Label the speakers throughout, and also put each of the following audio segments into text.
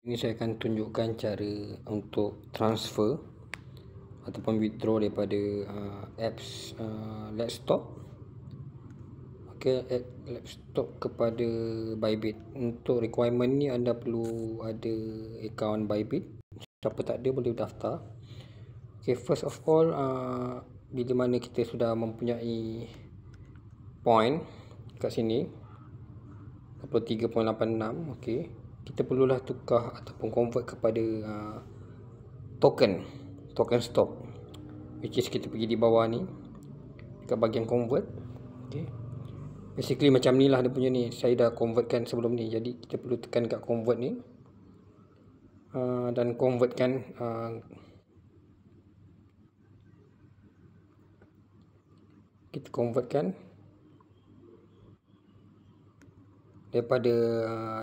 Speaker 1: Ini saya akan tunjukkan cara untuk transfer ataupun withdraw daripada apps Let's Stop. Let's Stop kepada Bybit. Untuk requirement ni anda perlu ada akaun Bybit. Siapa tak ada boleh daftar. First of all, bila mana kita sudah mempunyai point kat sini 43.86, kita perlulah tukar ataupun convert kepada token stock, which is kita pergi di bawah ni kat bahagian convert. Basically macam ni lah dia punya ni. Saya dah convertkan sebelum ni, jadi kita perlu tekan kat convert ni dan convertkan kita convertkan daripada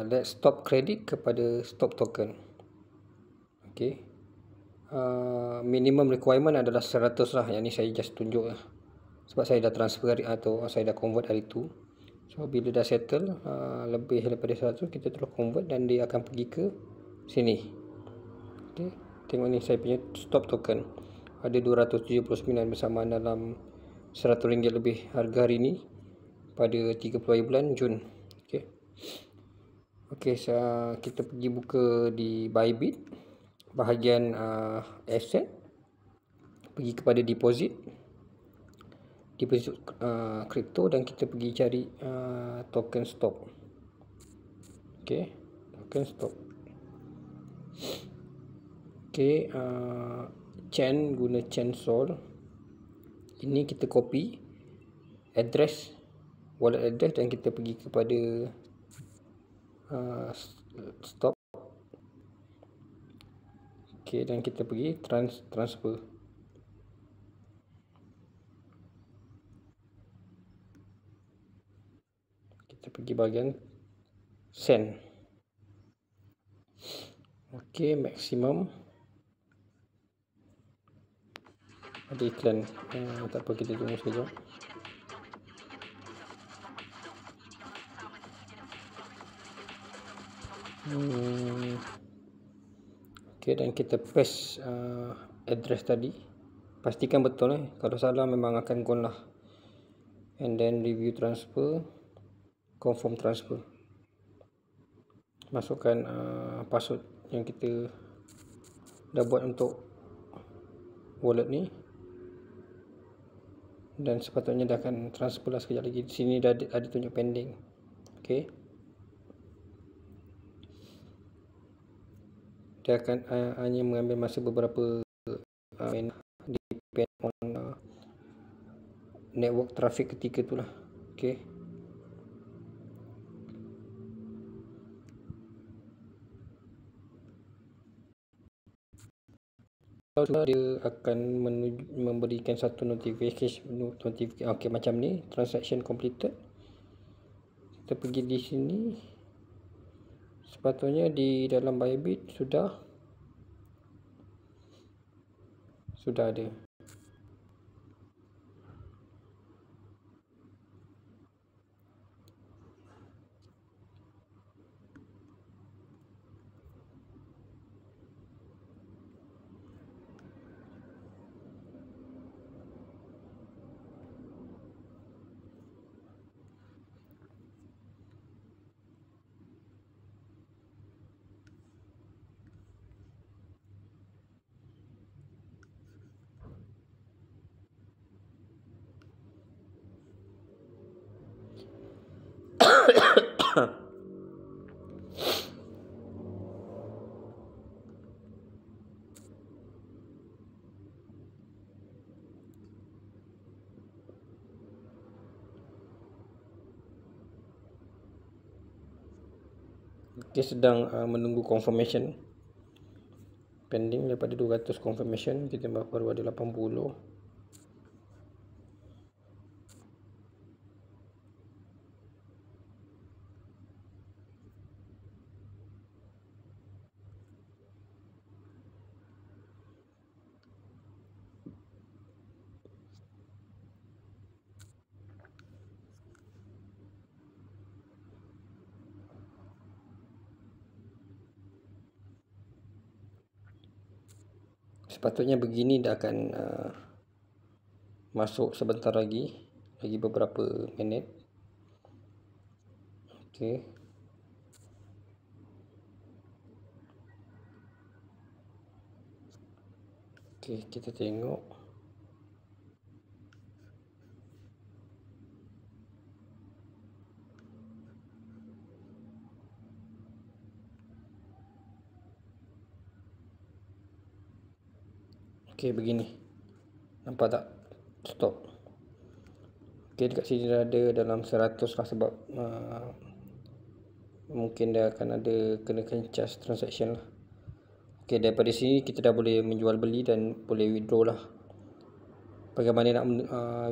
Speaker 1: Let's Stop credit kepada stop token. Minimum requirement adalah 100 lah. Yang ni saya just tunjuk lah, sebab saya dah transfer atau saya dah convert hari tu. So bila dah settle lebih daripada 100, kita terus convert dan dia akan pergi ke sini. Tengok ni saya punya stop token ada 279 bersamaan dalam RM100 lebih harga hari ni pada 30 bulan Jun. Kita pergi buka di Bybit, bahagian asset, pergi kepada deposit crypto dan kita pergi cari token stock. Token stock. Chain, guna chain Sol. Ini kita copy address, wallet address, dan kita pergi kepada stop. Dan kita pergi transfer. Kita pergi bahagian send. Maximum ada iklan, tak apa, kita tunggu sekejap. Dan kita paste address tadi, pastikan betul kalau salah memang akan gone lah. And then review transfer, confirm transfer, masukkan password yang kita dah buat untuk wallet ni, dan sepatutnya dah akan transfer lah sekejap lagi. Di sini dah ada tunjuk pending. Dia akan hanya mengambil masa beberapa depend on network traffic ketika tu lah. Dia akan memberikan satu notification. Macam ni, transaction completed. Kita pergi di sini, sepatutnya di dalam Bybit sudah ada. Dia sedang menunggu confirmation, pending daripada 200 confirmation, kita baru ada 80. Sepatutnya begini dah akan masuk sebentar lagi beberapa minit. Okey. Okey, kita tengok. Okey, begini. Nampak tak? Stop. Okey, dekat sini dah ada dalam 100 lah, sebab mungkin dia akan ada kenakan charge transaction lah. Okey, daripada sini kita dah boleh menjual beli dan boleh withdraw lah. Bagaimana nak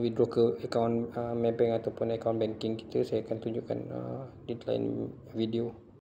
Speaker 1: withdraw ke akaun Maybank ataupun akaun banking kita, saya akan tunjukkan di lain video.